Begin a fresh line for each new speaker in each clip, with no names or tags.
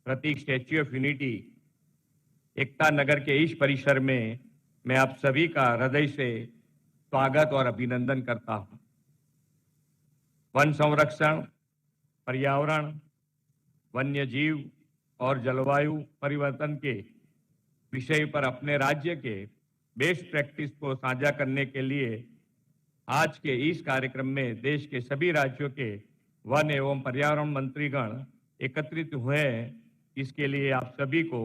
Prateek statue of unity Ekta Nagar के इस परिसर में मैं आप सभी का हृदय से स्वागत और अभिनंदन करता हूं। वन संरक्षण, पर्यावरण, वन्य जीव और जलवायु परिवर्तन के विषय पर अपने राज्य के बेस्ट प्रैक्टिस को साझा करने के लिए आज के इस कार्यक्रम में देश के सभी राज्यों के वन एवं पर्यावरण मंत्रीगण एकत्रित हुए हैं। इसके लिए आप सभी को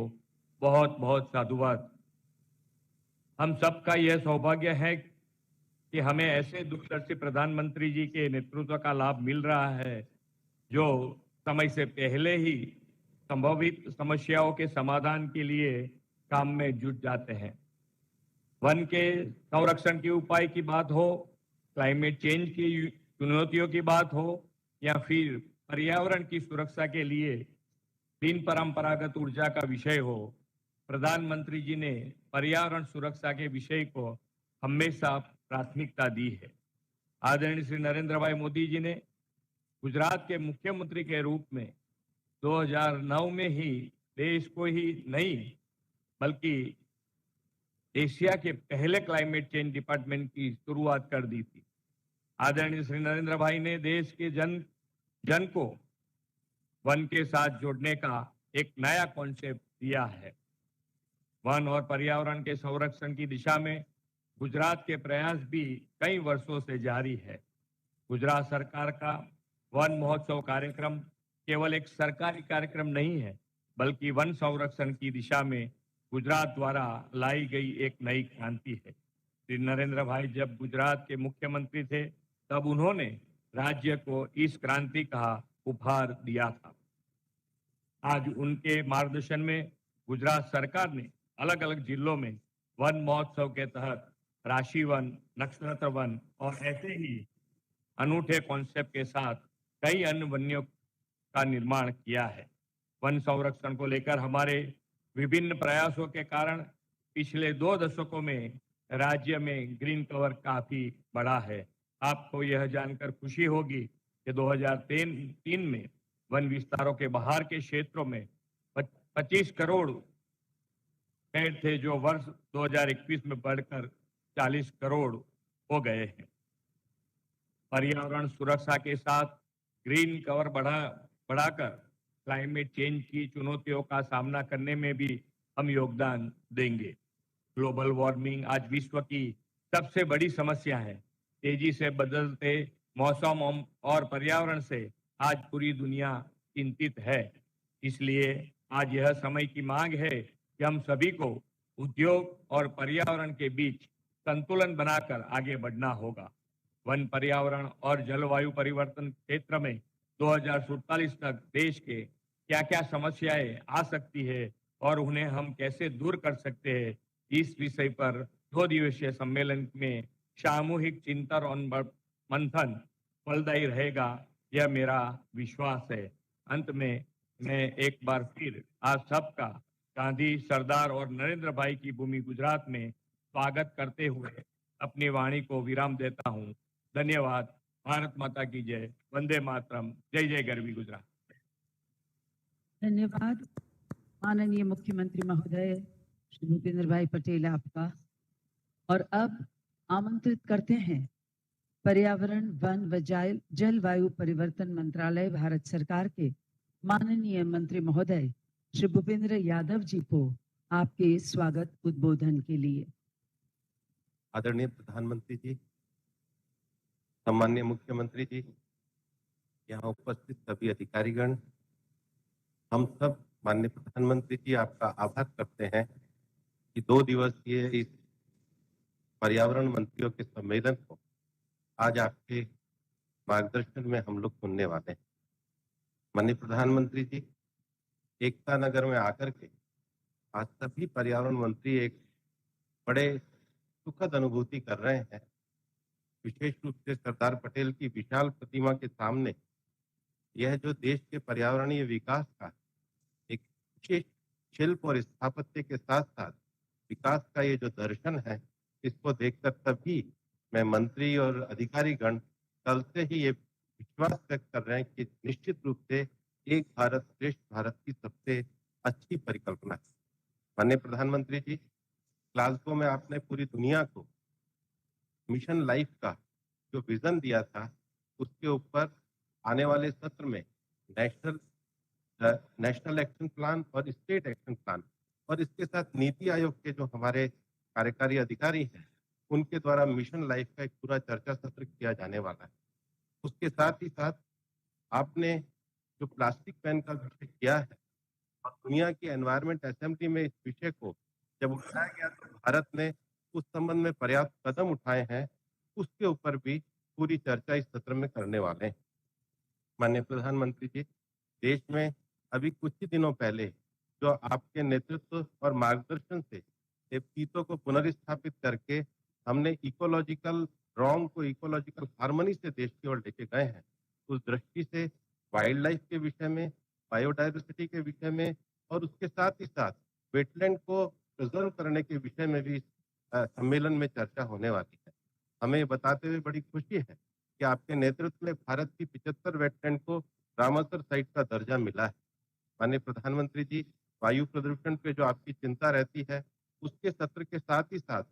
बहुत बहुत साधुवाद। हम सबका यह सौभाग्य है कि हमें ऐसे दूरदर्शी प्रधानमंत्री जी के नेतृत्व का लाभ मिल रहा है जो समय से पहले ही संभावित समस्याओं के समाधान के लिए काम में जुट जाते हैं। वन के संरक्षण के उपाय की बात हो, क्लाइमेट चेंज की चुनौतियों की बात हो या फिर पर्यावरण की सुरक्षा के लिए बिन परंपरागत ऊर्जा का विषय हो, प्रधानमंत्री जी ने पर्यावरण सुरक्षा के विषय को हमेशा प्राथमिकता दी है। आदरणीय श्री नरेंद्र भाई मोदी जी ने गुजरात के मुख्यमंत्री के रूप में 2009 में ही देश को ही नहीं बल्कि एशिया के पहले क्लाइमेट चेंज डिपार्टमेंट की शुरुआत कर दी थी। आदरणीय श्री नरेंद्र भाई ने देश के जन को वन के साथ जोड़ने का एक नया कॉन्सेप्ट दिया है। वन और पर्यावरण के संरक्षण की दिशा में गुजरात के प्रयास भी कई वर्षों से जारी है। गुजरात सरकार का वन महोत्सव कार्यक्रम केवल एक सरकारी कार्यक्रम नहीं है, बल्कि वन संरक्षण की दिशा में गुजरात द्वारा लाई गई एक नई क्रांति है। श्री नरेंद्र भाई जब गुजरात के मुख्यमंत्री थे तब उन्होंने राज्य को इस क्रांति का उपहार दिया था। आज उनके मार्गदर्शन में गुजरात सरकार ने अलग अलग जिलों में वन महोत्सव के तहत राशि वन, नक्षत्र वन और ऐसे ही अनूठे कॉन्सेप्ट के साथ कई अन्य वन्यों का निर्माण किया है। वन संरक्षण को लेकर हमारे विभिन्न प्रयासों के कारण पिछले 2 दशकों में राज्य में ग्रीन कवर काफी बढ़ा है। आपको यह जानकर खुशी होगी कि 2003 में वन विस्तारों के बाहर के क्षेत्रों में 25 करोड़ पेड़ थे जो वर्ष 2021 में बढ़कर 40 करोड़ हो गए हैं। पर्यावरण सुरक्षा के साथ ग्रीन कवर बढ़ाकर क्लाइमेट चेंज की चुनौतियों का सामना करने में भी हम योगदान देंगे। ग्लोबल वार्मिंग आज विश्व की सबसे बड़ी समस्या है। तेजी से बदलते मौसम और पर्यावरण से आज पूरी दुनिया चिंतित है। इसलिए आज यह समय की मांग है कि हम सभी को उद्योग और पर्यावरण के बीच संतुलन बनाकर आगे बढ़ना होगा। वन, पर्यावरण और जलवायु परिवर्तन क्षेत्र में 2047 तक देश के क्या क्या समस्याएं आ सकती है और उन्हें हम कैसे दूर कर सकते हैं, इस विषय पर 2 दिवसीय सम्मेलन में सामूहिक चिंतन और मंथन फलदायी रहेगा, यह मेरा विश्वास है। अंत में मैं एक बार फिर आप सबका गांधी, सरदार और नरेंद्र भाई की भूमि गुजरात में स्वागत करते हुए अपनी वाणी को विराम देता हूं। धन्यवाद। भारत माता की जय। वंदे मातरम। जय जय गरवी गुजरात।
धन्यवाद माननीय मुख्यमंत्री महोदय श्री भूपेंद्र भाई पटेल आपका। और अब आमंत्रित करते हैं पर्यावरण, वन व जलवायु परिवर्तन मंत्रालय भारत सरकार के माननीय मंत्री महोदय श्री भूपेंद्र यादव जी को आपके स्वागत उद्बोधन के लिए।
आदरणीय प्रधानमंत्री जी, सम्माननीय मुख्यमंत्री जी, यहाँ उपस्थित सभी अधिकारीगण, हम सब माननीय प्रधानमंत्री जी आपका आभार करते हैं कि 2 दिवसीय इस पर्यावरण मंत्रियों के सम्मेलन को आज आपके मार्गदर्शन में हम लोग सुनने वाले हैं। माननीय प्रधानमंत्री जी, एकता नगर में आकर के आज सभी पर्यावरण मंत्री एक बड़े सुखद अनुभूति कर रहे हैं। विशेष रूप से सरदार पटेल की विशाल प्रतिमा के सामने यह जो देश के पर्यावरणीय विकास का एक विशेष शिल्प और स्थापत्य के साथ साथ विकास का ये जो दर्शन है, इसको देखकर तभी मैं मंत्री और अधिकारीगण कल से ही ये विश्वास व्यक्त कर रहे हैं कि निश्चित रूप से एक भारत श्रेष्ठ भारत की सबसे अच्छी परिकल्पना है। माननीय प्रधानमंत्री जी, ग्लासगो में आपने पूरी दुनिया को मिशन लाइफ का जो विजन दिया था, उसके ऊपर आने वाले सत्र में नेशनल नेशनल एक्शन प्लान और स्टेट एक्शन प्लान और इसके साथ नीति आयोग के जो हमारे कार्यकारी अधिकारी हैं, उनके द्वारा मिशन लाइफ का एक पूरा चर्चा सत्र किया जाने वाला है। उसके साथ ही साथ आपने जो प्लास्टिक बैन का विषय किया है और दुनिया की एनवायरमेंट असेंबली में इस विषय को जब उठाया गया तो भारत ने उस संबंध में पर्याप्त कदम उठाए हैं, उसके ऊपर भी पूरी चर्चा इस सत्र में करने वाले हैं। माननीय प्रधानमंत्री जी, देश में अभी कुछ ही दिनों पहले जो आपके नेतृत्व और मार्गदर्शन से ये पीतों को पुनर्स्थापित करके हमने इकोलॉजिकल रॉन्ग को इकोलॉजिकल हार्मनी से देश की ओर लेके गए हैं, उस दृष्टि से वाइल्ड लाइफ के विषय में, बायोडायवर्सिटी के विषय में और उसके साथ ही साथ वेटलैंड को प्रिजर्व करने के विषय में भी सम्मेलन में चर्चा होने वाली है। हमें ये बताते हुए बड़ी खुशी है कि आपके नेतृत्व में भारत की 75 वेटलैंड को रामसर साइट का दर्जा मिला है। माननीय प्रधानमंत्री जी, वायु प्रदूषण पे जो आपकी चिंता रहती है, उसके सत्र के साथ ही साथ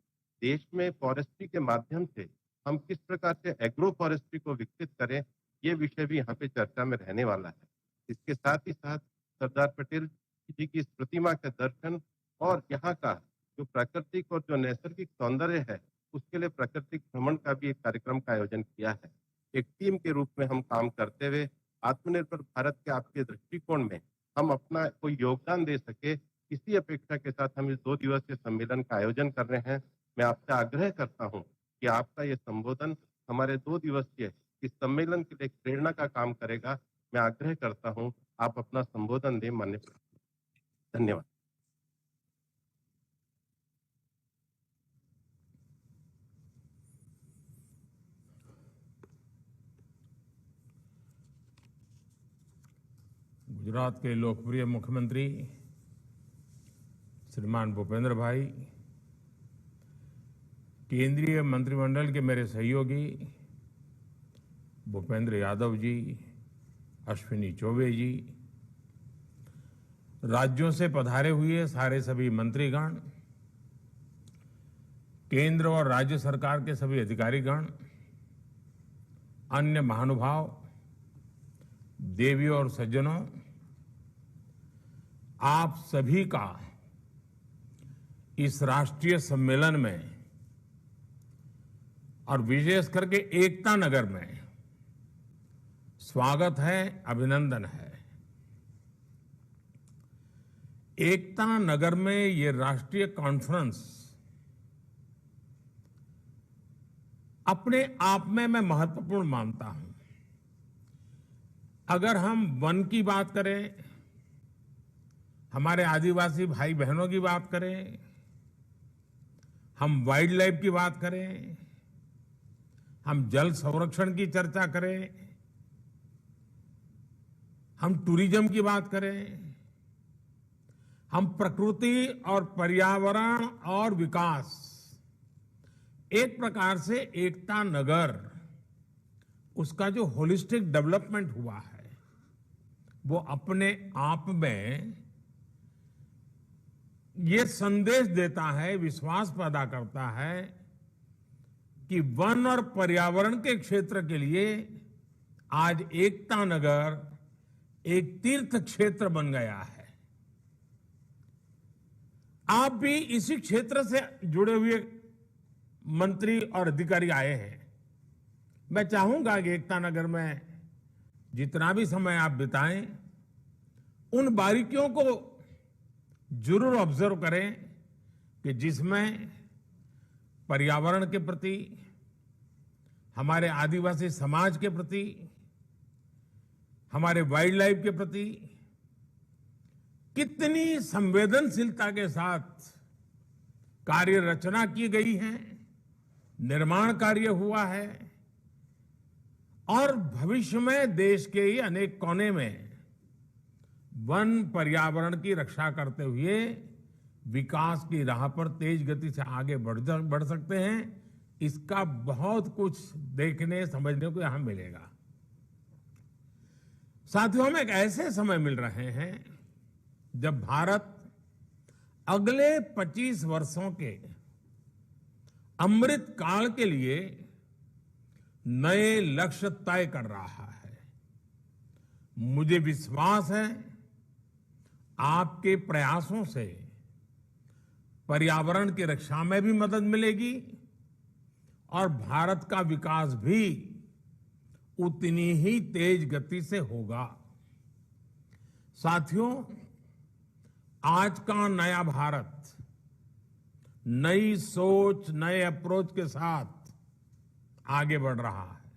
देश में फॉरेस्ट्री के माध्यम से हम किस प्रकार से एग्रो फॉरेस्ट्री को विकसित करें, ये विषय भी यहाँ पे चर्चा में रहने वाला है। इसके साथ ही साथ सरदार पटेल जी की इस प्रतिमा के दर्शन और यहाँ का जो प्राकृतिक और जो नैसर्गिक सौंदर्य है, उसके लिए प्राकृतिक भ्रमण का भी एक कार्यक्रम का आयोजन किया है। एक टीम के रूप में हम काम करते हुए आत्मनिर्भर भारत के आपके दृष्टिकोण में हम अपना कोई योगदान दे सके, इसी अपेक्षा के साथ हम इस 2 दिवसीय सम्मेलन का आयोजन कर रहे हैं। मैं आपसे आग्रह करता हूं कि आपका ये संबोधन हमारे 2 दिवसीय इस सम्मेलन के लिए एक प्रेरणा का काम करेगा। मैं आग्रह करता हूं, आप अपना संबोधन दें माननीय प्रधानमंत्री। धन्यवाद।
गुजरात के लोकप्रिय मुख्यमंत्री श्रीमान भूपेंद्र भाई, केंद्रीय मंत्रिमंडल के मेरे सहयोगी भूपेंद्र यादव जी, अश्विनी चौबे जी, राज्यों से पधारे हुए सारे सभी मंत्रीगण, केंद्र और राज्य सरकार के सभी अधिकारीगण, अन्य महानुभाव, देवियों और सज्जनों, आप सभी का इस राष्ट्रीय सम्मेलन में और विशेष करके एकता नगर में स्वागत है, अभिनंदन है। एकता नगर में ये राष्ट्रीय कॉन्फ्रेंस अपने आप में मैं महत्वपूर्ण मानता हूं। अगर हम वन की बात करें, हमारे आदिवासी भाई बहनों की बात करें, हम वाइल्ड लाइफ की बात करें, हम जल संरक्षण की चर्चा करें, हम टूरिज्म की बात करें, हम प्रकृति और पर्यावरण और विकास, एक प्रकार से एकता नगर, उसका जो होलिस्टिक डेवलपमेंट हुआ है, वो अपने आप में ये संदेश देता है, विश्वास पैदा करता है कि वन और पर्यावरण के क्षेत्र के लिए आज एकता नगर एक तीर्थ क्षेत्र बन गया है। आप भी इसी क्षेत्र से जुड़े हुए मंत्री और अधिकारी आए हैं। मैं चाहूंगा कि एकता नगर में जितना भी समय आप बिताएं, उन बारीकियों को जरूर ऑब्जर्व करें कि जिसमें पर्यावरण के प्रति, हमारे आदिवासी समाज के प्रति, हमारे वाइल्ड लाइफ के प्रति कितनी संवेदनशीलता के साथ कार्य रचना की गई है, निर्माण कार्य हुआ है और भविष्य में देश के ही अनेक कोने में वन पर्यावरण की रक्षा करते हुए विकास की राह पर तेज गति से आगे बढ़ सकते हैं। इसका बहुत कुछ देखने समझने को यहां मिलेगा। साथियों, हम एक ऐसे समय मिल रहे हैं जब भारत अगले 25 वर्षों के अमृत काल के लिए नए लक्ष्य तय कर रहा है। मुझे विश्वास है आपके प्रयासों से पर्यावरण की रक्षा में भी मदद मिलेगी और भारत का विकास भी उतनी ही तेज गति से होगा। साथियों, आज का नया भारत नई सोच, नए अप्रोच के साथ आगे बढ़ रहा है।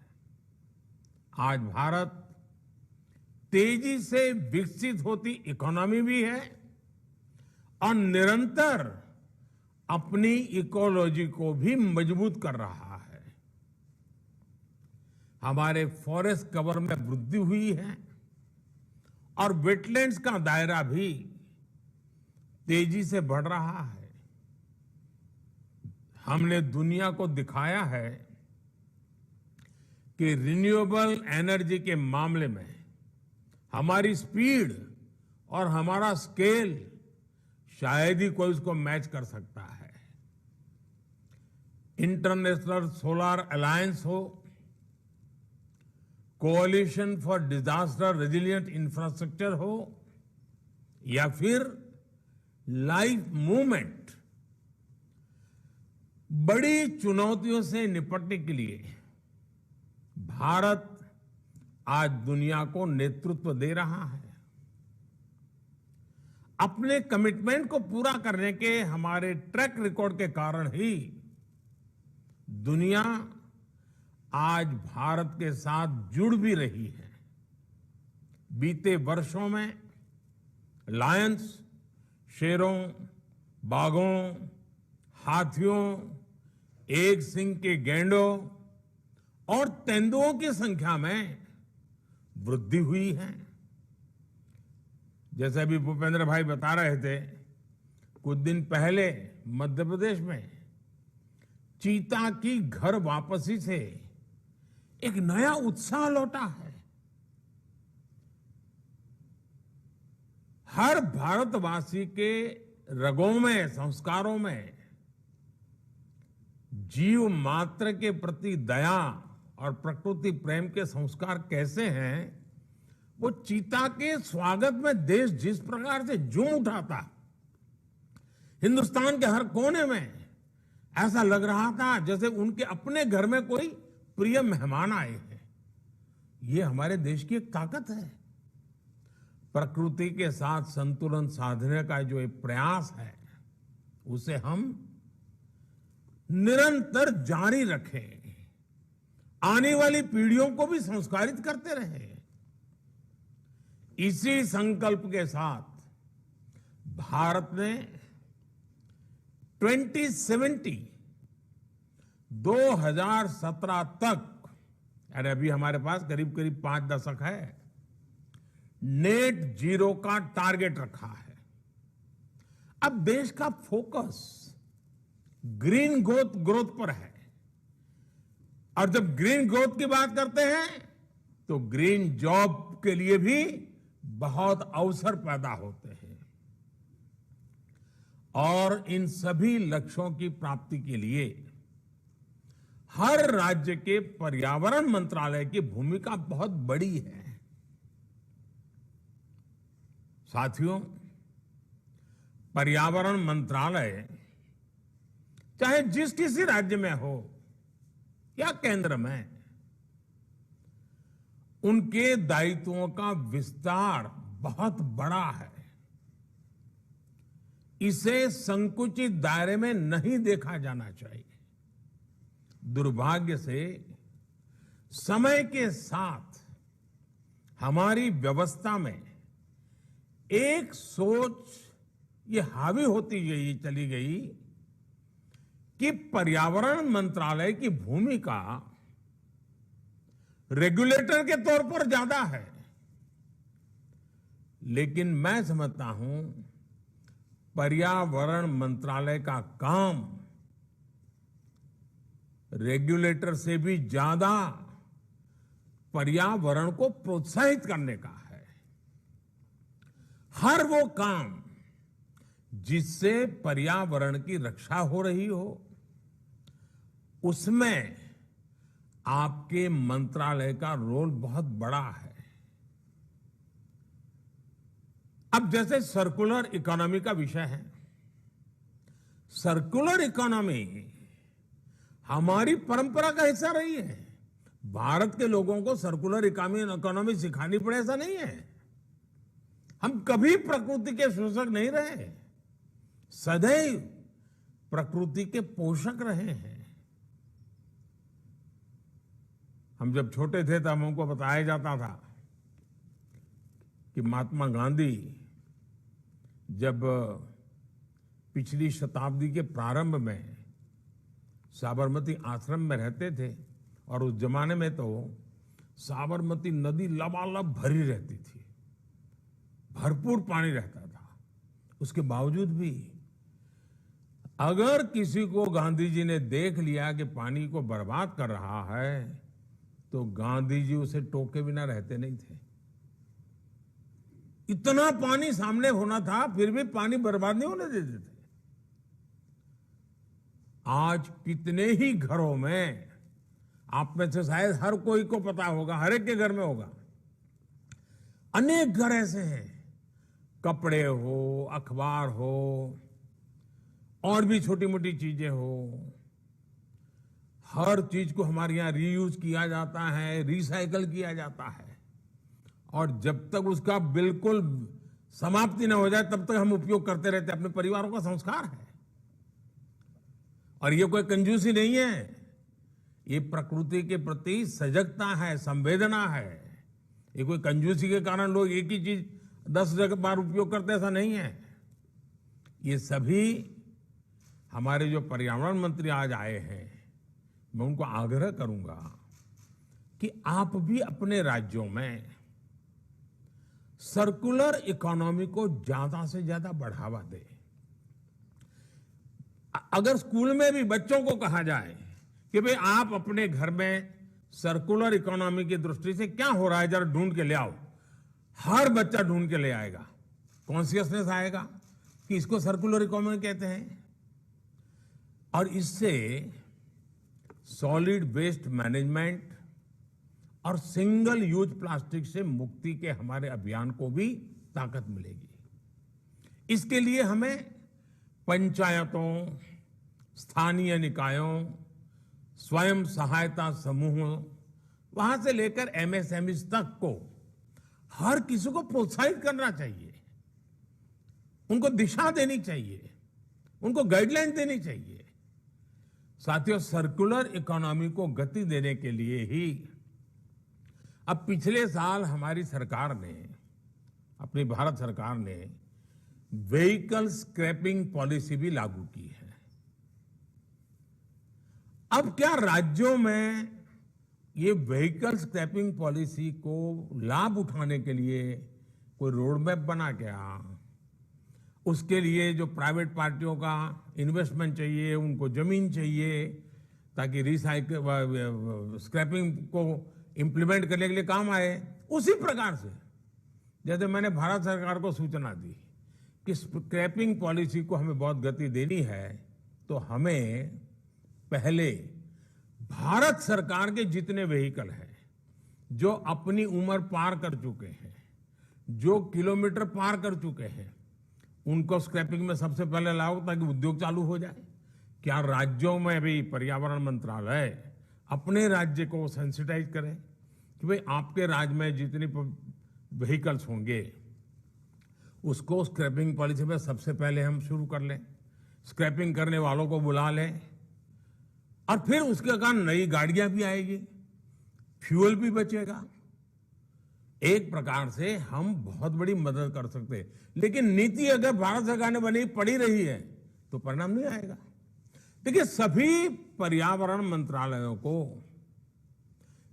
आज भारत तेजी से विकसित होती इकोनॉमी भी है और निरंतर अपनी इकोलॉजी को भी मजबूत कर रहा है। हमारे फॉरेस्ट कवर में वृद्धि हुई है और वेटलैंड्स का दायरा भी तेजी से बढ़ रहा है। हमने दुनिया को दिखाया है कि रिन्यूएबल एनर्जी के मामले में हमारी स्पीड और हमारा स्केल शायद ही कोई उसको मैच कर सकता है। इंटरनेशनल सोलर अलायंस हो, कोalition फॉर डिजास्टर रेजिलिएंट इंफ्रास्ट्रक्चर हो या फिर लाइफ मूवमेंट, बड़ी चुनौतियों से निपटने के लिए भारत आज दुनिया को नेतृत्व दे रहा है। अपने कमिटमेंट को पूरा करने के हमारे ट्रैक रिकॉर्ड के कारण ही दुनिया आज भारत के साथ जुड़ भी रही है। बीते वर्षों में लायंस, शेरों, बाघों, हाथियों, एक सिंग के गैंडों और तेंदुओं की संख्या में वृद्धि हुई है। जैसे अभी भूपेंद्र भाई बता रहे थे, कुछ दिन पहले मध्य प्रदेश में चीता की घर वापसी से एक नया उत्साह लौटा है। हर भारतवासी के रगों में, संस्कारों में जीव मात्र के प्रति दया और प्रकृति प्रेम के संस्कार कैसे हैं, वो चीता के स्वागत में देश जिस प्रकार से झूम उठा था, हिंदुस्तान के हर कोने में ऐसा लग रहा था जैसे उनके अपने घर में कोई प्रिय मेहमान आए हैं। ये हमारे देश की एक ताकत है। प्रकृति के साथ संतुलन साधने का जो एक प्रयास है, उसे हम निरंतर जारी रखें, आने वाली पीढ़ियों को भी संस्कारित करते रहें। इसी संकल्प के साथ भारत ने 2017 तक, यानी अभी हमारे पास करीब करीब 5 दशक है, नेट जीरो का टारगेट रखा है। अब देश का फोकस ग्रीन ग्रोथ पर है, और जब ग्रीन ग्रोथ की बात करते हैं तो ग्रीन जॉब के लिए भी बहुत अवसर पैदा होते हैं। और इन सभी लक्ष्यों की प्राप्ति के लिए हर राज्य के पर्यावरण मंत्रालय की भूमिका बहुत बड़ी है। साथियों, पर्यावरण मंत्रालय चाहे जिस किसी राज्य में हो या केंद्र में, उनके दायित्वों का विस्तार बहुत बड़ा है। इसे संकुचित दायरे में नहीं देखा जाना चाहिए। दुर्भाग्य से समय के साथ हमारी व्यवस्था में एक सोच ये हावी होती चली गई कि पर्यावरण मंत्रालय की भूमिका रेगुलेटर के तौर पर ज्यादा है। लेकिन मैं समझता हूं पर्यावरण मंत्रालय का काम रेगुलेटर से भी ज्यादा पर्यावरण को प्रोत्साहित करने का है। हर वो काम जिससे पर्यावरण की रक्षा हो रही हो, उसमें आपके मंत्रालय का रोल बहुत बड़ा है। अब जैसे सर्कुलर इकोनॉमी का विषय है, सर्कुलर इकोनॉमी हमारी परंपरा का हिस्सा रही है। भारत के लोगों को सर्कुलर इकोनॉमी सिखानी पड़े ऐसा नहीं है। हम कभी प्रकृति के शोषक नहीं रहे, सदैव प्रकृति के पोषक रहे हैं। हम जब छोटे थे तब हमको बताया जाता था कि महात्मा गांधी जब पिछली शताब्दी के प्रारंभ में साबरमती आश्रम में रहते थे, और उस जमाने में तो साबरमती नदी लबालब भरी रहती थी, भरपूर पानी रहता था। उसके बावजूद भी अगर किसी को गांधी जी ने देख लिया कि पानी को बर्बाद कर रहा है, तो गांधी जी उसे टोके बिना रहते नहीं थे। इतना पानी सामने होना था, फिर भी पानी बर्बाद नहीं होने देते थे। आज कितने ही घरों में, आप में से शायद हर कोई को पता होगा, हर एक के घर में होगा, अनेक घर ऐसे हैं, कपड़े हो, अखबार हो, और भी छोटी मोटी चीजें हो, हर चीज को हमारे यहां रीयूज किया जाता है, रिसाइकल किया जाता है, और जब तक उसका बिल्कुल समाप्ति न हो जाए तब तक हम उपयोग करते रहते हैं। अपने परिवारों का संस्कार है, और ये कोई कंजूसी नहीं है, ये प्रकृति के प्रति सजगता है, संवेदना है। ये कोई कंजूसी के कारण लोग एक ही चीज 10 बार उपयोग करते, ऐसा नहीं है। ये सभी हमारे जो पर्यावरण मंत्री आज आए हैं, मैं उनको आग्रह करूंगा कि आप भी अपने राज्यों में सर्कुलर इकोनॉमी को ज्यादा से ज्यादा बढ़ावा दें। अगर स्कूल में भी बच्चों को कहा जाए कि भाई आप अपने घर में सर्कुलर इकोनॉमी की दृष्टि से क्या हो रहा है जरा ढूंढ के ले आओ, हर बच्चा ढूंढ के ले आएगा, कॉन्शियसनेस आएगा कि इसको सर्कुलर इकोनॉमी कहते हैं। और इससे सॉलिड वेस्ट मैनेजमेंट और सिंगल यूज प्लास्टिक से मुक्ति के हमारे अभियान को भी ताकत मिलेगी। इसके लिए हमें पंचायतों, स्थानीय निकायों, स्वयं सहायता समूहों, वहां से लेकर एमएसएमई तक को हर किसी को प्रोत्साहित करना चाहिए, उनको दिशा देनी चाहिए, उनको गाइडलाइन देनी चाहिए। साथियों, सर्कुलर इकोनॉमी को गति देने के लिए ही अब पिछले साल हमारी सरकार ने, अपनी भारत सरकार ने व्हीकल स्क्रैपिंग पॉलिसी भी लागू की है। अब क्या राज्यों में ये व्हीकल स्क्रैपिंग पॉलिसी को लाभ उठाने के लिए कोई रोड मैप बना क्या? उसके लिए जो प्राइवेट पार्टियों का इन्वेस्टमेंट चाहिए, उनको जमीन चाहिए ताकि रिसाइकल स्क्रैपिंग को इंप्लीमेंट करने के लिए काम आए। उसी प्रकार से जैसे मैंने भारत सरकार को सूचना दी कि स्क्रैपिंग पॉलिसी को हमें बहुत गति देनी है, तो हमें पहले भारत सरकार के जितने व्हीकल हैं जो अपनी उम्र पार कर चुके हैं, जो किलोमीटर पार कर चुके हैं, उनको स्क्रैपिंग में सबसे पहले लाओ ताकि उद्योग चालू हो जाए। क्या राज्यों में भी पर्यावरण मंत्रालय अपने राज्य को सेंसिटाइज करें कि भाई आपके राज्य में जितनी व्हीकल्स होंगे उसको स्क्रैपिंग पॉलिसी में सबसे पहले हम शुरू कर लें, स्क्रैपिंग करने वालों को बुला लें, और फिर उसके कारण नई गाड़ियां भी आएगी, फ्यूल भी बचेगा। एक प्रकार से हम बहुत बड़ी मदद कर सकते हैं। लेकिन नीति अगर भारत सरकार ने बनी पड़ी रही है तो परिणाम नहीं आएगा। देखिए, सभी पर्यावरण मंत्रालयों को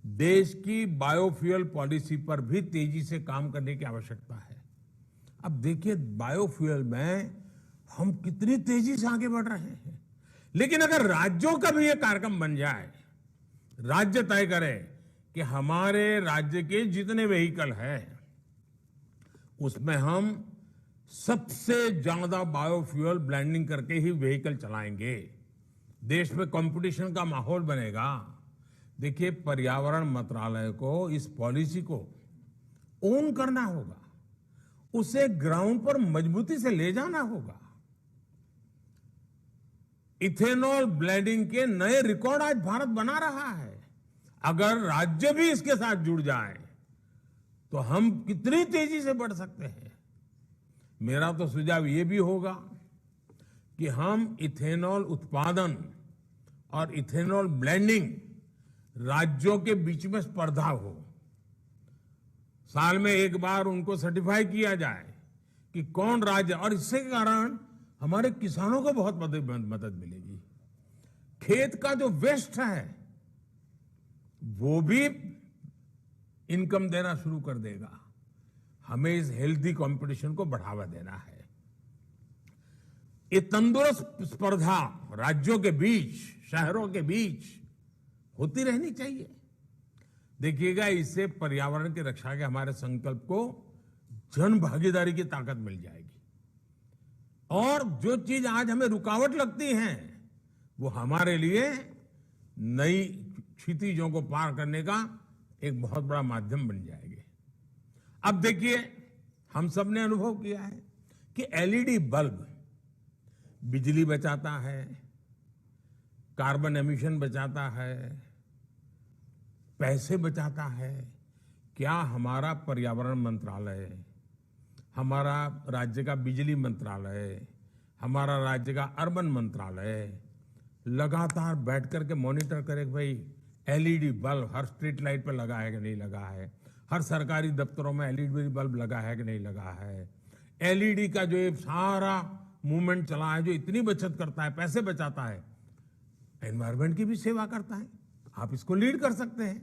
देश की बायोफ्यूल पॉलिसी पर भी तेजी से काम करने की आवश्यकता है। अब देखिए, बायोफ्यूल में हम कितनी तेजी से आगे बढ़ रहे हैं, लेकिन अगर राज्यों का भी ये कार्यक्रम बन जाए, राज्य तय करे कि हमारे राज्य के जितने व्हीकल हैं उसमें हम सबसे ज्यादा बायोफ्यूल ब्लेंडिंग करके ही व्हीकल चलाएंगे। देश में कंपटीशन का माहौल बनेगा। देखिए, पर्यावरण मंत्रालय को इस पॉलिसी को ओन करना होगा, उसे ग्राउंड पर मजबूती से ले जाना होगा। इथेनॉल ब्लेंडिंग के नए रिकॉर्ड आज भारत बना रहा है। अगर राज्य भी इसके साथ जुड़ जाए तो हम कितनी तेजी से बढ़ सकते हैं। मेरा तो सुझाव ये भी होगा कि हम इथेनॉल उत्पादन और इथेनॉल ब्लेंडिंग राज्यों के बीच में स्पर्धा हो। साल में एक बार उनको सर्टिफाई किया जाए कि कौन राज्य, और इससे कारण हमारे किसानों को बहुत मदद मिलेगी। खेत का जो वेस्ट है वो भी इनकम देना शुरू कर देगा। हमें इस हेल्दी कंपटीशन को बढ़ावा देना है। ये तंदुरुस्त स्पर्धा राज्यों के बीच, शहरों के बीच होती रहनी चाहिए। देखिएगा, इससे पर्यावरण की रक्षा के हमारे संकल्प को जन भागीदारी की ताकत मिल जाएगी। और जो चीज आज हमें रुकावट लगती है वो हमारे लिए नई क्षितिजों को पार करने का एक बहुत बड़ा माध्यम बन जाएंगे। अब देखिए, हम सब ने अनुभव किया है कि एलईडी बल्ब बिजली बचाता है, कार्बन एमिशन बचाता है, पैसे बचाता है। क्या हमारा पर्यावरण मंत्रालय, हमारा राज्य का बिजली मंत्रालय, हमारा राज्य का अर्बन मंत्रालय लगातार बैठ करके मॉनिटर करे कि भाई एलईडी बल्ब हर स्ट्रीट लाइट पर लगा है कि नहीं लगा है, हर सरकारी दफ्तरों में एलईडी बल्ब लगा है कि नहीं लगा है, एलईडी का जो ये सारा मूवमेंट चला है, जो इतनी बचत करता है, पैसे बचाता है, एनवायरमेंट की भी सेवा करता है। आप इसको लीड कर सकते हैं,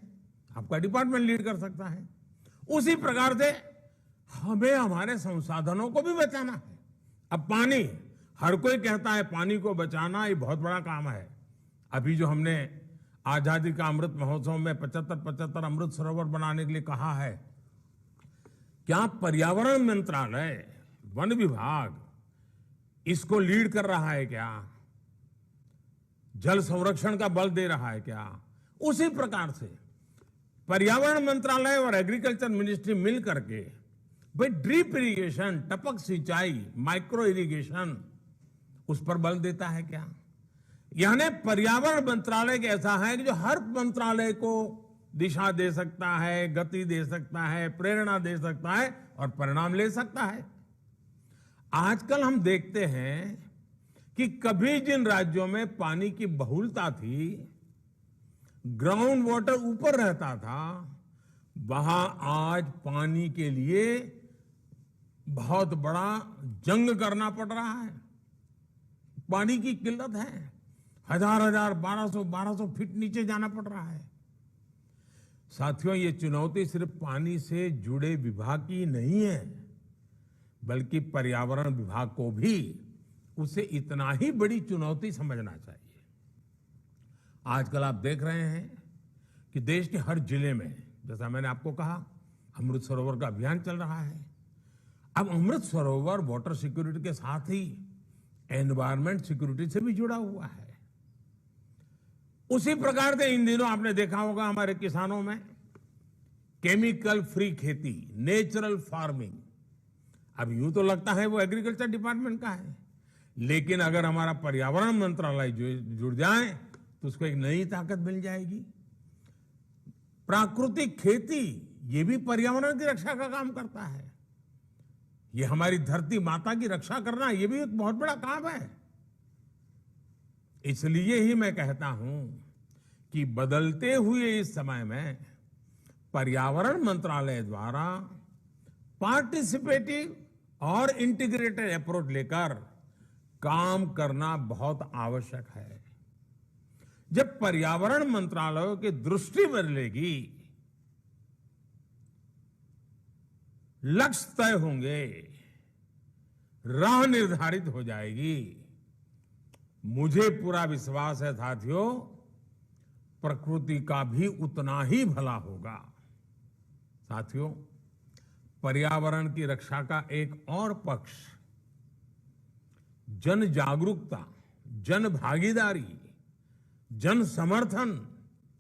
आपका डिपार्टमेंट लीड कर सकता है। उसी प्रकार से हमें हमारे संसाधनों को भी बचाना है। अब पानी, हर कोई कहता है पानी को बचाना ये बहुत बड़ा काम है। अभी जो हमने आजादी का अमृत महोत्सव में 75 अमृत सरोवर बनाने के लिए कहा है, क्या पर्यावरण मंत्रालय, वन विभाग इसको लीड कर रहा है क्या? जल संरक्षण का बल दे रहा है क्या? उसी प्रकार से पर्यावरण मंत्रालय और एग्रीकल्चर मिनिस्ट्री मिल करके भाई ड्रिप इरिगेशन, टपक सिंचाई, माइक्रो इरिगेशन, उस पर बल देता है क्या? यानी पर्यावरण मंत्रालय के ऐसा है कि जो हर मंत्रालय को दिशा दे सकता है, गति दे सकता है, प्रेरणा दे सकता है और परिणाम ले सकता है। आजकल हम देखते हैं कि कभी जिन राज्यों में पानी की बहुलता थी, ग्राउंड वाटर ऊपर रहता था, वहां आज पानी के लिए बहुत बड़ा जंग करना पड़ रहा है। पानी की किल्लत है, हजार 1200 फीट नीचे जाना पड़ रहा है। साथियों, ये चुनौती सिर्फ पानी से जुड़े विभाग की नहीं है, बल्कि पर्यावरण विभाग को भी उसे इतना ही बड़ी चुनौती समझना चाहिए। आजकल आप देख रहे हैं कि देश के हर जिले में, जैसा मैंने आपको कहा, अमृत सरोवर का अभियान चल रहा है। अब अमृत सरोवर वाटर सिक्योरिटी के साथ ही एनवायरमेंट सिक्योरिटी से भी जुड़ा हुआ है। उसी प्रकार से इन दिनों आपने देखा होगा हमारे किसानों में केमिकल फ्री खेती, नेचुरल फार्मिंग। अब यूं तो लगता है वो एग्रीकल्चर डिपार्टमेंट का है, लेकिन अगर हमारा पर्यावरण मंत्रालय जुड़ जाए तो उसको एक नई ताकत मिल जाएगी। प्राकृतिक खेती, ये भी पर्यावरण की रक्षा का काम करता है। ये हमारी धरती माता की रक्षा करना, ये भी एक बहुत बड़ा काम है। इसलिए ही मैं कहता हूं कि बदलते हुए इस समय में पर्यावरण मंत्रालय द्वारा पार्टिसिपेटिव और इंटीग्रेटेड अप्रोच लेकर काम करना बहुत आवश्यक है। जब पर्यावरण मंत्रालय की दृष्टि बदलेगी, लक्ष्य तय होंगे, राह निर्धारित हो जाएगी, मुझे पूरा विश्वास है साथियों, प्रकृति का भी उतना ही भला होगा। साथियों, पर्यावरण की रक्षा का एक और पक्ष जन जागरूकता, जन भागीदारी, जन समर्थन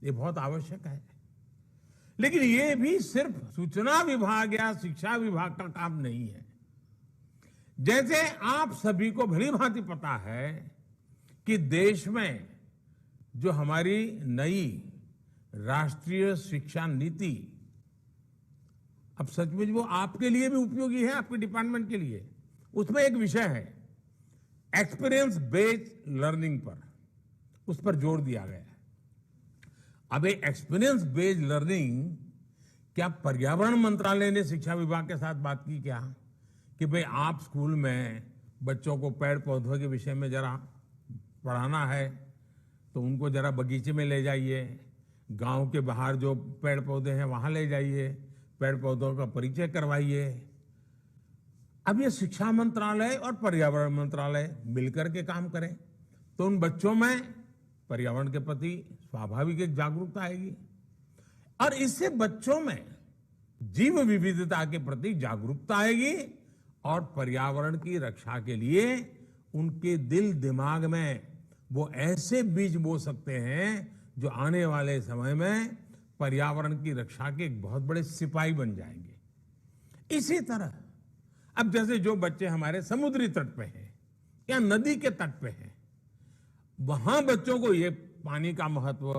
ये बहुत आवश्यक है। लेकिन ये भी सिर्फ सूचना विभाग या शिक्षा विभाग का काम नहीं है। जैसे आप सभी को भली भांति पता है कि देश में जो हमारी नई राष्ट्रीय शिक्षा नीति, अब सचमुच वो आपके लिए भी उपयोगी है, आपके डिपार्टमेंट के लिए। उसमें एक विषय है एक्सपीरियंस बेस्ड लर्निंग पर, उस पर जोर दिया गया है। अब ये एक्सपीरियंस बेस्ड लर्निंग, क्या पर्यावरण मंत्रालय ने शिक्षा विभाग के साथ बात की क्या कि भाई आप स्कूल में बच्चों को पेड़ पौधों के विषय में जरा पढ़ाना है तो उनको जरा बगीचे में ले जाइए, गांव के बाहर जो पेड़ पौधे हैं वहां ले जाइए, पेड़ पौधों का परिचय करवाइए। अब ये शिक्षा मंत्रालय और पर्यावरण मंत्रालय मिलकर के काम करें तो उन बच्चों में पर्यावरण के प्रति स्वाभाविक एक जागरूकता आएगी और इससे बच्चों में जीव विविधता के प्रति जागरूकता आएगी और पर्यावरण की रक्षा के लिए उनके दिल दिमाग में वो ऐसे बीज बो सकते हैं जो आने वाले समय में पर्यावरण की रक्षा के एक बहुत बड़े सिपाही बन जाएंगे। इसी तरह अब जैसे जो बच्चे हमारे समुद्री तट पे हैं या नदी के तट पे हैं, वहां बच्चों को ये पानी का महत्व,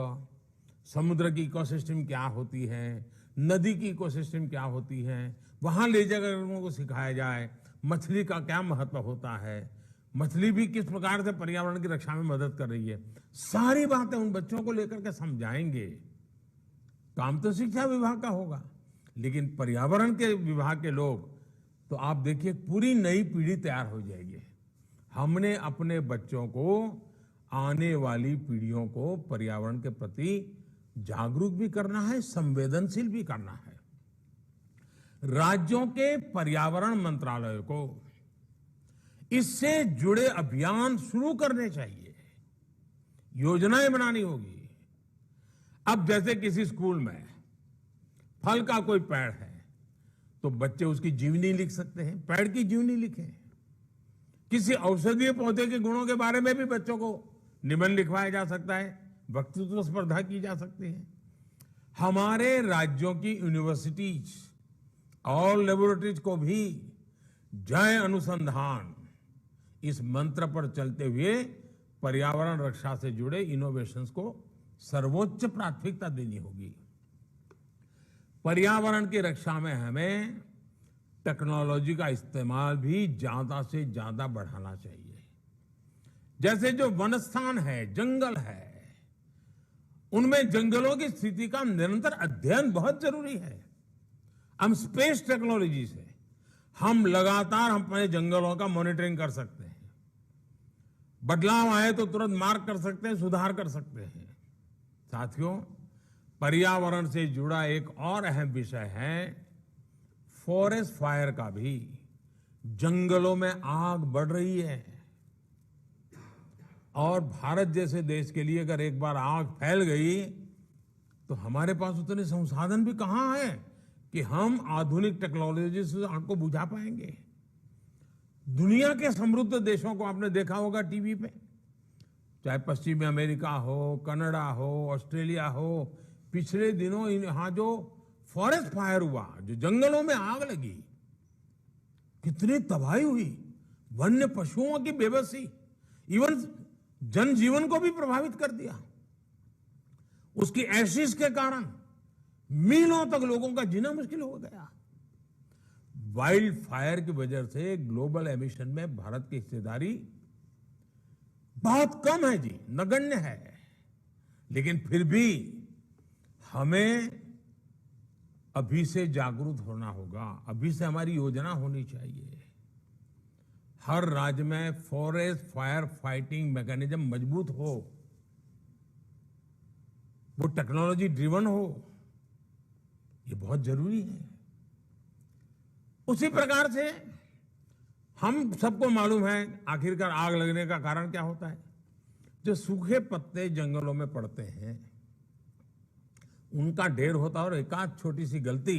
समुद्र की इकोसिस्टम क्या होती है, नदी की इकोसिस्टम क्या होती है, वहां ले जाकर उनको सिखाया जाए मछली का क्या महत्व होता है, मछली भी किस प्रकार से पर्यावरण की रक्षा में मदद कर रही है, सारी बातें उन बच्चों को लेकर के समझाएंगे। काम तो शिक्षा विभाग का होगा, लेकिन पर्यावरण के विभाग के लोग तो आप देखिए पूरी नई पीढ़ी तैयार हो जाएगी। हमने अपने बच्चों को, आने वाली पीढ़ियों को पर्यावरण के प्रति जागरूक भी करना है, संवेदनशील भी करना है। राज्यों के पर्यावरण मंत्रालय को इससे जुड़े अभियान शुरू करने चाहिए, योजनाएं बनानी होगी। अब जैसे किसी स्कूल में फल का कोई पेड़ है तो बच्चे उसकी जीवनी लिख सकते हैं, पेड़ की जीवनी लिखें। किसी औषधीय पौधे के गुणों के बारे में भी बच्चों को निबंध लिखवाया जा सकता है, वक्तृत्व स्पर्धा की जा सकती है। हमारे राज्यों की यूनिवर्सिटीज और लेबोरेटरीज को भी जय अनुसंधान इस मंत्र पर चलते हुए पर्यावरण रक्षा से जुड़े इनोवेशंस को सर्वोच्च प्राथमिकता देनी होगी। पर्यावरण की रक्षा में हमें टेक्नोलॉजी का इस्तेमाल भी ज्यादा से ज्यादा बढ़ाना चाहिए। जैसे जो वनस्थान है, जंगल है, उनमें जंगलों की स्थिति का निरंतर अध्ययन बहुत जरूरी है। हम स्पेस टेक्नोलॉजी से हम लगातार अपने जंगलों का मॉनिटरिंग कर सकते हैं, बदलाव आए तो तुरंत मार्क कर सकते हैं, सुधार कर सकते हैं। साथियों, पर्यावरण से जुड़ा एक और अहम विषय है फॉरेस्ट फायर का भी। जंगलों में आग बढ़ रही है और भारत जैसे देश के लिए अगर एक बार आग फैल गई तो हमारे पास उतने संसाधन भी कहां हैं कि हम आधुनिक टेक्नोलॉजी से आग को बुझा पाएंगे। दुनिया के समृद्ध देशों को आपने देखा होगा टीवी पे, चाहे पश्चिमी अमेरिका हो, कनाडा हो, ऑस्ट्रेलिया हो, पिछले दिनों यहां जो फॉरेस्ट फायर हुआ, जो जंगलों में आग लगी, कितनी तबाही हुई, वन्य पशुओं की बेबसी, इवन जनजीवन को भी प्रभावित कर दिया। उसकी एशिस के कारण मीलों तक लोगों का जीना मुश्किल हो गया। वाइल्ड फायर की वजह से ग्लोबल एमिशन में भारत की हिस्सेदारी बहुत कम है जी, नगण्य है। लेकिन फिर भी हमें अभी से जागरूक होना होगा, अभी से हमारी योजना होनी चाहिए। हर राज्य में फॉरेस्ट फायर फाइटिंग मैकेनिज्म मजबूत हो, वो टेक्नोलॉजी ड्रिवन हो, ये बहुत जरूरी है। उसी प्रकार से हम सबको मालूम है आखिरकार आग लगने का कारण क्या होता है। जो सूखे पत्ते जंगलों में पड़ते हैं उनका ढेर होता है और एकाध छोटी सी गलती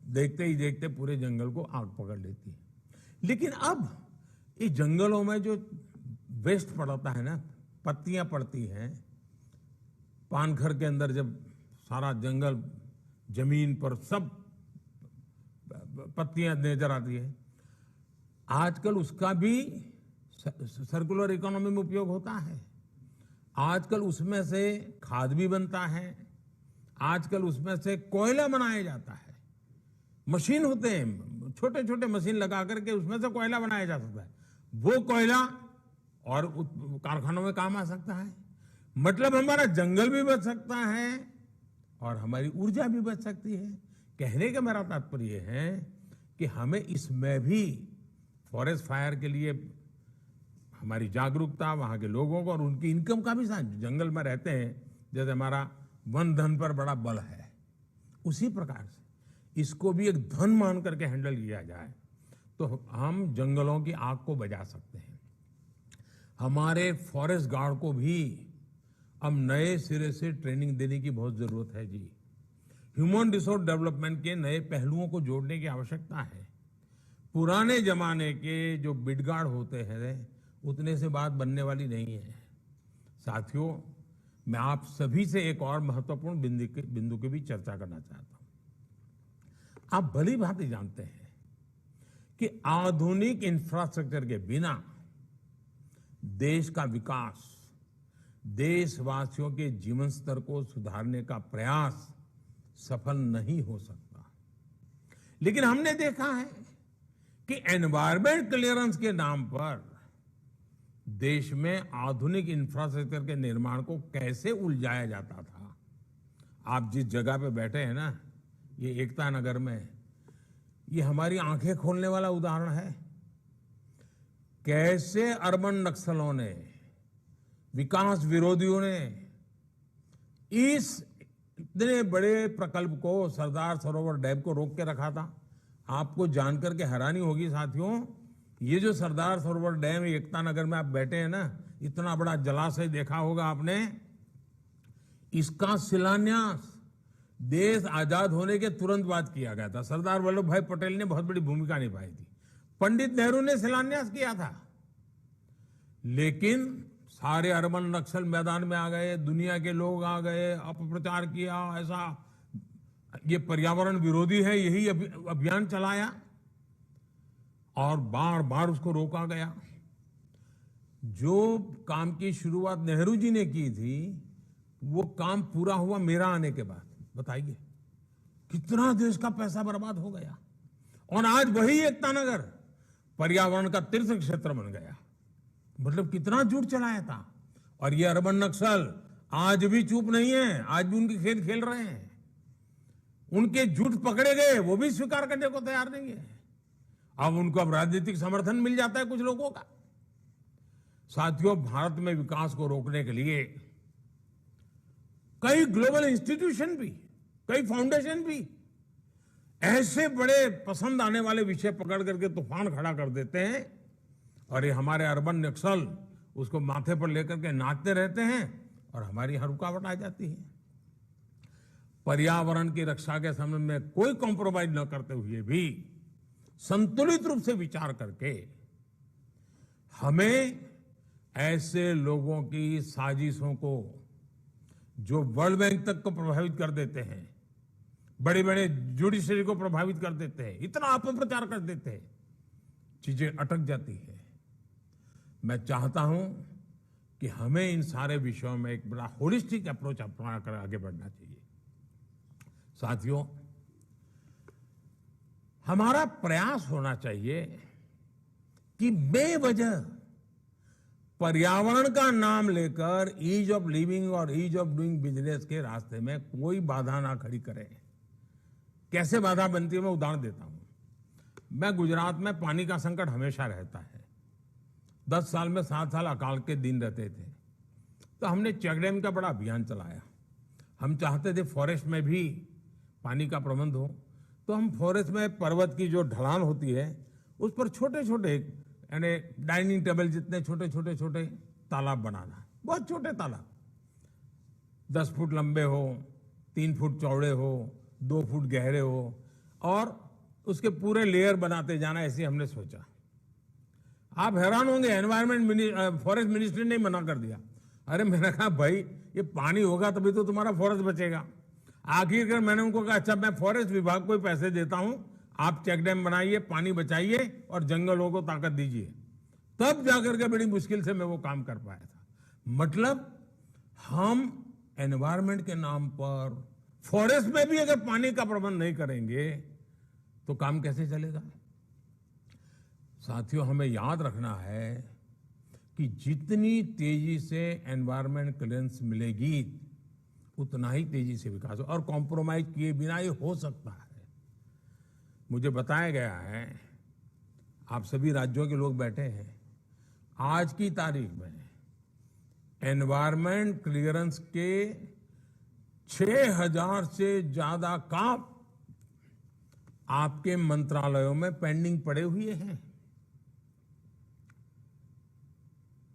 देखते ही देखते पूरे जंगल को आग पकड़ लेती है। लेकिन अब ये जंगलों में जो वेस्ट पड़ता है ना, पत्तियां पड़ती हैं, पानखर के अंदर जब सारा जंगल जमीन पर सब पत्तियां नजर आती है, आजकल उसका भी सर्कुलर इकोनॉमी में उपयोग होता है। आजकल उसमें से खाद भी बनता है, आजकल उसमें से कोयला बनाया जाता है। मशीन होते हैं, छोटे छोटे मशीन लगा करके उसमें से कोयला बनाया जा सकता है। वो कोयला और कारखानों में काम आ सकता है। मतलब हमारा जंगल भी बच सकता है और हमारी ऊर्जा भी बच सकती है। कहने का मेरा तात्पर्य है कि हमें इसमें भी फॉरेस्ट फायर के लिए हमारी जागरूकता, वहां के लोगों को और उनकी इनकम का भी साथ, जंगल में रहते हैं, जैसे हमारा वन धन पर बड़ा बल है, उसी प्रकार से इसको भी एक धन मान करके हैंडल किया जाए तो हम जंगलों की आग को बुझा सकते हैं। हमारे फॉरेस्ट गार्ड को भी अब नए सिरे से ट्रेनिंग देने की बहुत जरूरत है जी। ह्यूमन रिसोर्स डेवलपमेंट के नए पहलुओं को जोड़ने की आवश्यकता है। पुराने जमाने के जो बिडगार्ड होते हैं उतने से बात बनने वाली नहीं है। साथियों, मैं आप सभी से एक और महत्वपूर्ण बिंदु की भी चर्चा करना चाहता हूं। आप भली भांति जानते हैं कि आधुनिक इंफ्रास्ट्रक्चर के बिना देश का विकास, देशवासियों के जीवन स्तर को सुधारने का प्रयास सफल नहीं हो सकता। लेकिन हमने देखा है कि एनवायरमेंट क्लियरेंस के नाम पर देश में आधुनिक इंफ्रास्ट्रक्चर के निर्माण को कैसे उलझाया जाता था। आप जिस जगह पे बैठे हैं ना, ये एकता नगर में, ये हमारी आंखें खोलने वाला उदाहरण है। कैसे अर्बन नक्सलों ने, विकास विरोधियों ने इस इतने बड़े प्रकल्प को, सरदार सरोवर डैम को रोक के रखा था। आपको जानकर के हैरानी होगी साथियों, ये जो सरदार सरोवर डैम एकता नगर में आप बैठे हैं ना, इतना बड़ा जलाशय देखा होगा आपने, इसका शिलान्यास देश आजाद होने के तुरंत बाद किया गया था। सरदार वल्लभ भाई पटेल ने बहुत बड़ी भूमिका निभाई थी। पंडित नेहरू ने शिलान्यास किया था। लेकिन सारे अर्बन नक्सल मैदान में आ गए, दुनिया के लोग आ गए, अपप्रचार किया, ऐसा ये पर्यावरण विरोधी है, यही अभियान चलाया और बार बार उसको रोका गया। जो काम की शुरुआत नेहरू जी ने की थी, वो काम पूरा हुआ मेरा आने के बाद। बताइए कितना देश का पैसा बर्बाद हो गया। और आज वही एकता नगर पर्यावरण का तीर्थ क्षेत्र बन गया। मतलब कितना झूठ चलाया था। और ये अर्बन नक्सल आज भी चुप नहीं है, आज भी उनके खेल खेल रहे हैं। उनके झूठ पकड़े गए, वो भी स्वीकार करने को तैयार नहीं है। अब उनको अब राजनीतिक समर्थन मिल जाता है कुछ लोगों का। साथियों, भारत में विकास को रोकने के लिए कई ग्लोबल इंस्टीट्यूशन भी, कई फाउंडेशन भी ऐसे बड़े पसंद आने वाले विषय पकड़ करके तूफान खड़ा कर देते हैं और ये हमारे अर्बन नक्सल उसको माथे पर लेकर के नाचते रहते हैं और हमारी हर रुकावट आ जाती है। पर्यावरण की रक्षा के संबंध में कोई कॉम्प्रोमाइज न करते हुए भी संतुलित रूप से विचार करके हमें ऐसे लोगों की साजिशों को, जो वर्ल्ड बैंक तक को प्रभावित कर देते हैं, बड़े बड़े जुडिशरी को प्रभावित कर देते हैं, इतना अपप्रचार कर देते हैं, चीजें अटक जाती है। मैं चाहता हूं कि हमें इन सारे विषयों में एक बड़ा होलिस्टिक अप्रोच अपना कर आगे बढ़ना चाहिए। साथियों, हमारा प्रयास होना चाहिए कि बेवजह पर्यावरण का नाम लेकर ईज ऑफ लिविंग और ईज ऑफ डूइंग बिजनेस के रास्ते में कोई बाधा ना खड़ी करें। कैसे बाधा बनती है मैं उदाहरण देता हूं। मैं गुजरात में पानी का संकट हमेशा रहता है। 10 साल में 7 साल अकाल के दिन रहते थे, तो हमने चेक डैम का बड़ा अभियान चलाया। हम चाहते थे फॉरेस्ट में भी पानी का प्रबंध हो, तो हम फॉरेस्ट में पर्वत की जो ढलान होती है उस पर छोटे छोटे, यानी डाइनिंग टेबल जितने छोटे छोटे छोटे तालाब बनाना, बहुत छोटे तालाब, 10 फुट लंबे हो, 3 फुट चौड़े हो, 2 फुट गहरे हो, और उसके पूरे लेयर बनाते जाना, ऐसे हमने सोचा। आप हैरान होंगे, एनवायरमेंट फॉरेस्ट मिनिस्ट्री ने मना कर दिया। अरे मैंने कहा भाई ये पानी होगा तभी तो तुम्हारा फॉरेस्ट बचेगा। आखिरकार मैंने उनको कहा अच्छा मैं फॉरेस्ट विभाग को ही पैसे देता हूं, आप चेक डैम बनाइए, पानी बचाइए और जंगलों को ताकत दीजिए। तब जाकर के बड़ी मुश्किल से मैं वो काम कर पाया था। मतलब हम एनवायरमेंट के नाम पर फॉरेस्ट में भी अगर पानी का प्रबंध नहीं करेंगे तो काम कैसे चलेगा। साथियों, हमें याद रखना है कि जितनी तेजी से एनवायरमेंट क्लियरेंस मिलेगी उतना ही तेजी से विकास हो, और कॉम्प्रोमाइज किए बिना ये हो सकता है। मुझे बताया गया है, आप सभी राज्यों के लोग बैठे हैं, आज की तारीख में एनवायरमेंट क्लियरेंस के 6000 से ज्यादा काम आपके मंत्रालयों में पेंडिंग पड़े हुए हैं।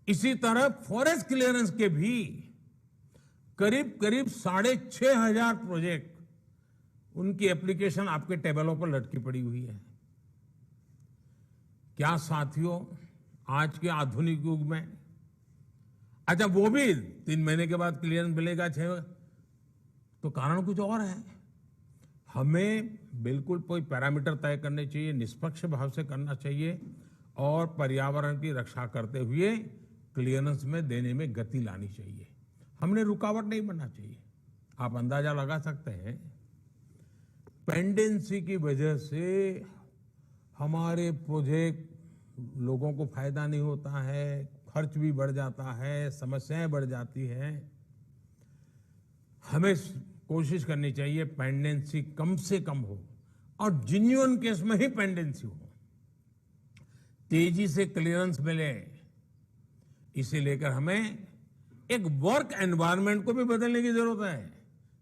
इसी तरह फॉरेस्ट क्लियरेंस के भी करीब करीब 6500 प्रोजेक्ट, उनकी एप्लीकेशन आपके टेबलों पर लटकी पड़ी हुई है। क्या साथियों, आज के आधुनिक युग में, अच्छा वो भी 3 महीने के बाद क्लियरेंस मिलेगा, 6, तो कारण कुछ और है। हमें बिल्कुल कोई पैरामीटर तय करने चाहिए, निष्पक्ष भाव से करना चाहिए और पर्यावरण की रक्षा करते हुए क्लियरेंस में देने में गति लानी चाहिए। हमने रुकावट नहीं बनना चाहिए। आप अंदाजा लगा सकते हैं, पेंडेंसी की वजह से हमारे प्रोजेक्ट लोगों को फायदा नहीं होता है, खर्च भी बढ़ जाता है, समस्याएं बढ़ जाती हैं। हमें कोशिश करनी चाहिए पेंडेंसी कम से कम हो और जेन्युइन केस में ही पेंडेंसी हो, तेजी से क्लियरेंस मिले। इसे लेकर हमें एक वर्क एनवायरनमेंट को भी बदलने की जरूरत है।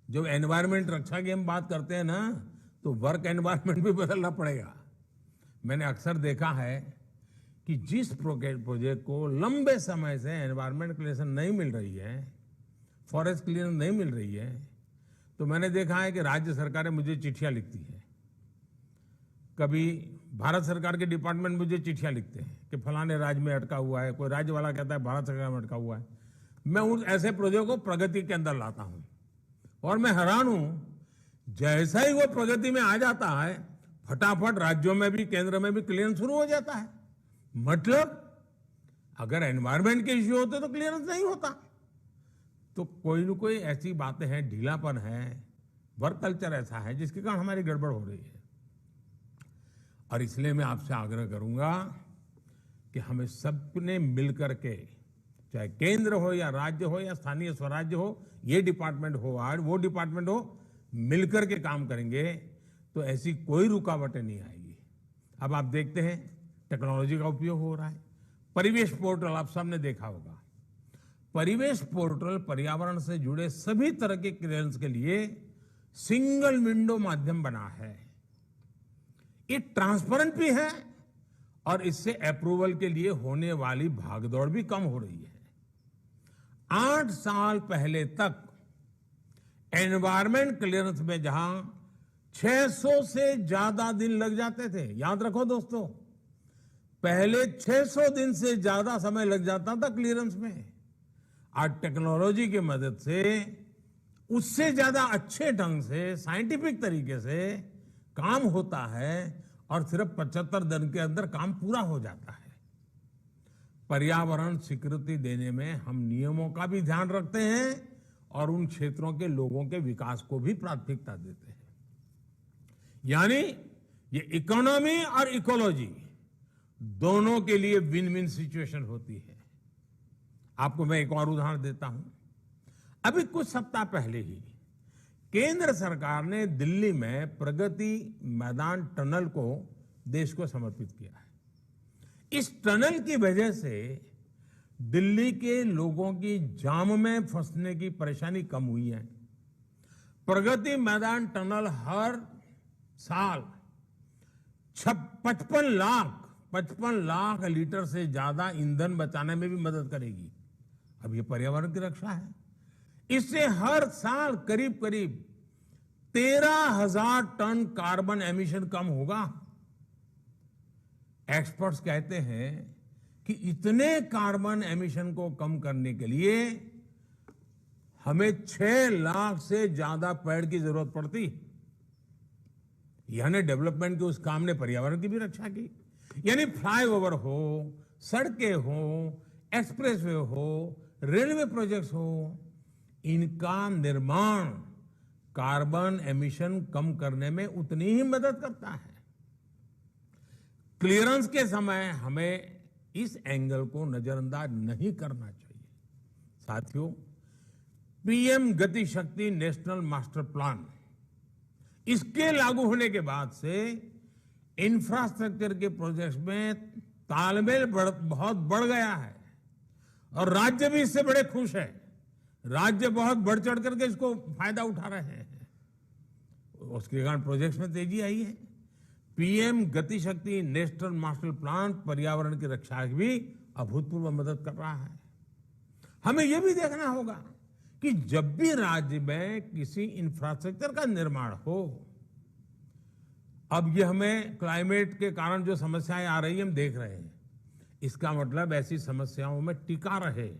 जब एनवायरनमेंट रक्षा की हम बात करते हैं ना, तो वर्क एनवायरनमेंट भी बदलना पड़ेगा। मैंने अक्सर देखा है कि जिस प्रोजेक्ट को लंबे समय से एनवायरनमेंट क्लियरेंस नहीं मिल रही है, फॉरेस्ट क्लियरेंस नहीं मिल रही है, तो मैंने देखा है कि राज्य सरकारें मुझे चिट्ठियां लिखती हैं। कभी भारत सरकार के डिपार्टमेंट मुझे चिट्ठियां लिखते हैं कि फलाने राज्य में अटका हुआ है, कोई राज्य वाला कहता है भारत सरकार में अटका हुआ है। मैं उन ऐसे प्रोजेक्ट को प्रगति के अंदर लाता हूं और मैं हैरान हूं, जैसा ही वो प्रगति में आ जाता है, फटाफट राज्यों में भी केंद्र में भी क्लियरेंस शुरू हो जाता है। मतलब अगर एनवायरनमेंट के इश्यू होते तो क्लियरेंस नहीं होता। तो कोई न कोई ऐसी बातें हैं, ढीलापन है, वर्क कल्चर ऐसा है जिसके कारण हमारी गड़बड़ हो रही है। और इसलिए मैं आपसे आग्रह करूंगा कि हमें सबने मिलकर के, चाहे केंद्र हो या राज्य हो या स्थानीय स्वराज्य हो, ये डिपार्टमेंट हो और वो डिपार्टमेंट हो, मिलकर के काम करेंगे तो ऐसी कोई रुकावटें नहीं आएगी। अब आप देखते हैं टेक्नोलॉजी का उपयोग हो रहा है। परिवेश पोर्टल आप सबने देखा होगा। परिवेश पोर्टल पर्यावरण से जुड़े सभी तरह के क्लियरेंस के लिए सिंगल विंडो माध्यम बना है। ये ट्रांसपेरेंट भी है और इससे अप्रूवल के लिए होने वाली भागदौड़ भी कम हो रही है। 8 साल पहले तक एनवायरमेंट क्लियरेंस में जहां 600 से ज्यादा दिन लग जाते थे, याद रखो दोस्तों, पहले 600 दिन से ज्यादा समय लग जाता था क्लियरेंस में। आज टेक्नोलॉजी की मदद से उससे ज्यादा अच्छे ढंग से, साइंटिफिक तरीके से काम होता है और सिर्फ 75 दिन के अंदर काम पूरा हो जाता है। पर्यावरण स्वीकृति देने में हम नियमों का भी ध्यान रखते हैं और उन क्षेत्रों के लोगों के विकास को भी प्राथमिकता देते हैं। यानी ये इकोनॉमी और इकोलॉजी दोनों के लिए विन विन सिचुएशन होती है। आपको मैं एक और उदाहरण देता हूं। अभी कुछ सप्ताह पहले ही केंद्र सरकार ने दिल्ली में प्रगति मैदान टनल को देश को समर्पित किया है। इस टनल की वजह से दिल्ली के लोगों की जाम में फंसने की परेशानी कम हुई है। प्रगति मैदान टनल हर साल 55 लाख लीटर से ज्यादा ईंधन बचाने में भी मदद करेगी। अब ये पर्यावरण की रक्षा है। इससे हर साल करीब करीब 13,000 टन कार्बन एमिशन कम होगा। एक्सपर्ट्स कहते हैं कि इतने कार्बन एमिशन को कम करने के लिए हमें 6 लाख से ज्यादा पेड़ की जरूरत पड़ती। यानी डेवलपमेंट के उस काम ने पर्यावरण की भी रक्षा की। यानी फ्लाईओवर हो, सड़कें हो, एक्सप्रेसवे हो, रेलवे प्रोजेक्ट्स हो, इनका निर्माण कार्बन एमिशन कम करने में उतनी ही मदद करता है। क्लियरेंस के समय हमें इस एंगल को नजरअंदाज नहीं करना चाहिए। साथियों, पीएम गति शक्ति नेशनल मास्टर प्लान, इसके लागू होने के बाद से इंफ्रास्ट्रक्चर के प्रोजेक्ट्स में तालमेल बहुत बढ़ गया है और राज्य भी इससे बड़े खुश है। राज्य बहुत बढ़ चढ़ करके इसको फायदा उठा रहे हैं। उसके कारण प्रोजेक्ट्स में तेजी आई है। पीएम गति शक्ति नेशनल मास्टर प्लान पर्यावरण की रक्षा की भी अभूतपूर्व मदद कर रहा है। हमें यह भी देखना होगा कि जब भी राज्य में किसी इंफ्रास्ट्रक्चर का निर्माण हो, अब ये हमें क्लाइमेट के कारण जो समस्याएं आ रही है हम देख रहे हैं, इसका मतलब ऐसी समस्याओं में टिका रहे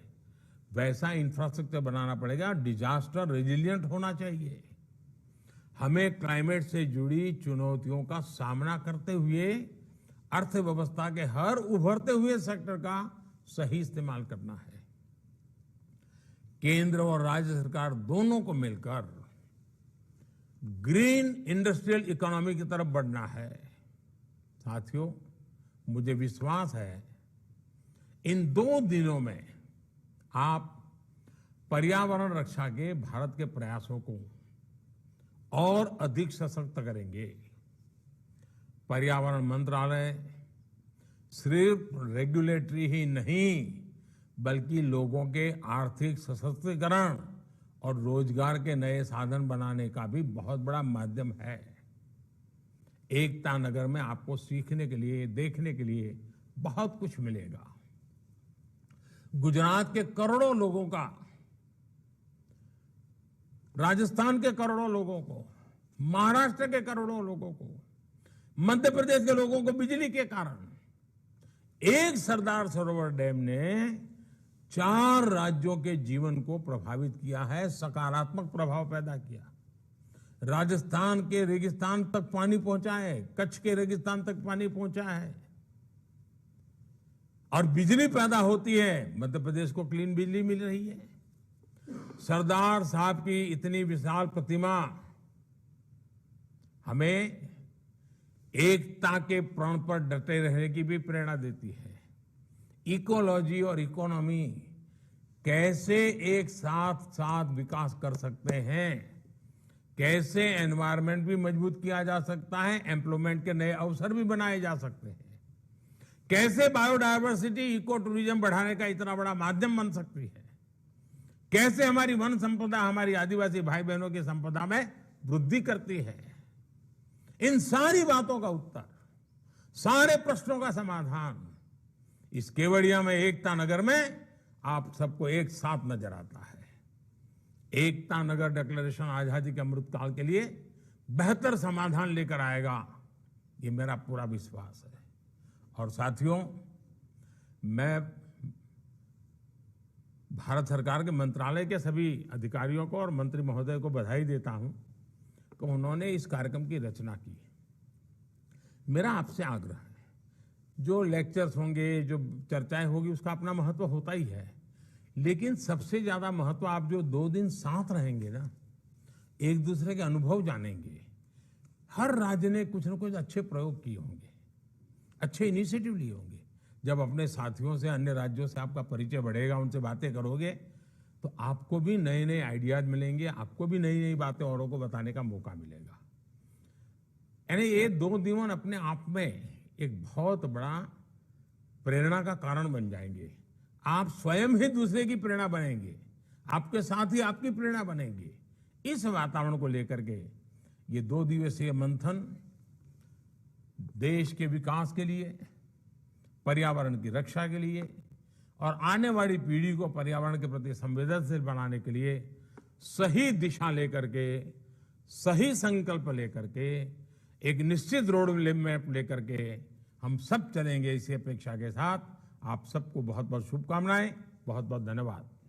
वैसा इंफ्रास्ट्रक्चर बनाना पड़ेगा। डिजास्टर रेजिलिएंट होना चाहिए। हमें क्लाइमेट से जुड़ी चुनौतियों का सामना करते हुए अर्थव्यवस्था के हर उभरते हुए सेक्टर का सही इस्तेमाल करना है। केंद्र और राज्य सरकार दोनों को मिलकर ग्रीन इंडस्ट्रियल इकोनॉमी की तरफ बढ़ना है। साथियों, मुझे विश्वास है इन 2 दिनों में आप पर्यावरण रक्षा के भारत के प्रयासों को और अधिक सशक्त करेंगे। पर्यावरण मंत्रालय सिर्फ रेगुलेटरी ही नहीं बल्कि लोगों के आर्थिक सशक्तिकरण और रोजगार के नए साधन बनाने का भी बहुत बड़ा माध्यम है। एकता नगर में आपको सीखने के लिए, देखने के लिए बहुत कुछ मिलेगा। गुजरात के करोड़ों लोगों का, राजस्थान के करोड़ों लोगों को, महाराष्ट्र के करोड़ों लोगों को, मध्य प्रदेश के लोगों को बिजली के कारण एक सरदार सरोवर डैम ने 4 राज्यों के जीवन को प्रभावित किया है, सकारात्मक प्रभाव पैदा किया। राजस्थान के रेगिस्तान तक पानी पहुंचा है, कच्छ के रेगिस्तान तक पानी पहुंचा है और बिजली पैदा होती है। मध्य प्रदेश को क्लीन बिजली मिल रही है। सरदार साहब की इतनी विशाल प्रतिमा हमें एकता के प्रण पर डटे रहने की भी प्रेरणा देती है। इकोलॉजी और इकोनॉमी कैसे एक साथ साथ विकास कर सकते हैं, कैसे एनवायरनमेंट भी मजबूत किया जा सकता है, एम्प्लॉयमेंट के नए अवसर भी बनाए जा सकते हैं, कैसे बायोडायवर्सिटी, इको टूरिज्म बढ़ाने का इतना बड़ा माध्यम बन सकती है, कैसे हमारी वन संपदा, हमारी आदिवासी भाई बहनों की संपदा में वृद्धि करती है। इन सारी बातों का उत्तर, सारे प्रश्नों का समाधान इस केवड़िया में, एकता नगर में आप सबको एक साथ नजर आता है। एकता नगर डिक्लेरेशन आजादी के अमृत काल के लिए बेहतर समाधान लेकर आएगा, ये मेरा पूरा विश्वास है। और साथियों, मैं भारत सरकार के मंत्रालय के सभी अधिकारियों को और मंत्री महोदय को बधाई देता हूं कि उन्होंने इस कार्यक्रम की रचना की। मेरा आपसे आग्रह है, जो लेक्चर्स होंगे, जो चर्चाएं होगी, उसका अपना महत्व होता ही है, लेकिन सबसे ज्यादा महत्व आप जो 2 दिन साथ रहेंगे ना, एक दूसरे के अनुभव जानेंगे। हर राज्य ने कुछ न कुछ अच्छे प्रयोग किए होंगे, अच्छे इनिशिएटिव लिए होंगे। जब अपने साथियों से, अन्य राज्यों से आपका परिचय बढ़ेगा, उनसे बातें करोगे, तो आपको भी नए नए आइडियाज मिलेंगे, आपको भी नई नई बातें औरों को बताने का मौका मिलेगा। यानी ये 2 दिन अपने आप में एक बहुत बड़ा प्रेरणा का कारण बन जाएंगे। आप स्वयं ही दूसरे की प्रेरणा बनेंगे, आपके साथ ही आपकी प्रेरणा बनेंगे। इस वातावरण को लेकर के ये 2 दिवसीय मंथन देश के विकास के लिए, पर्यावरण की रक्षा के लिए और आने वाली पीढ़ी को पर्यावरण के प्रति संवेदनशील बनाने के लिए सही दिशा लेकर के, सही संकल्प लेकर के, एक निश्चित रोड मैप लेकर के हम सब चलेंगे, इसी अपेक्षा के साथ आप सबको बहुत बहुत शुभकामनाएं, बहुत बहुत धन्यवाद।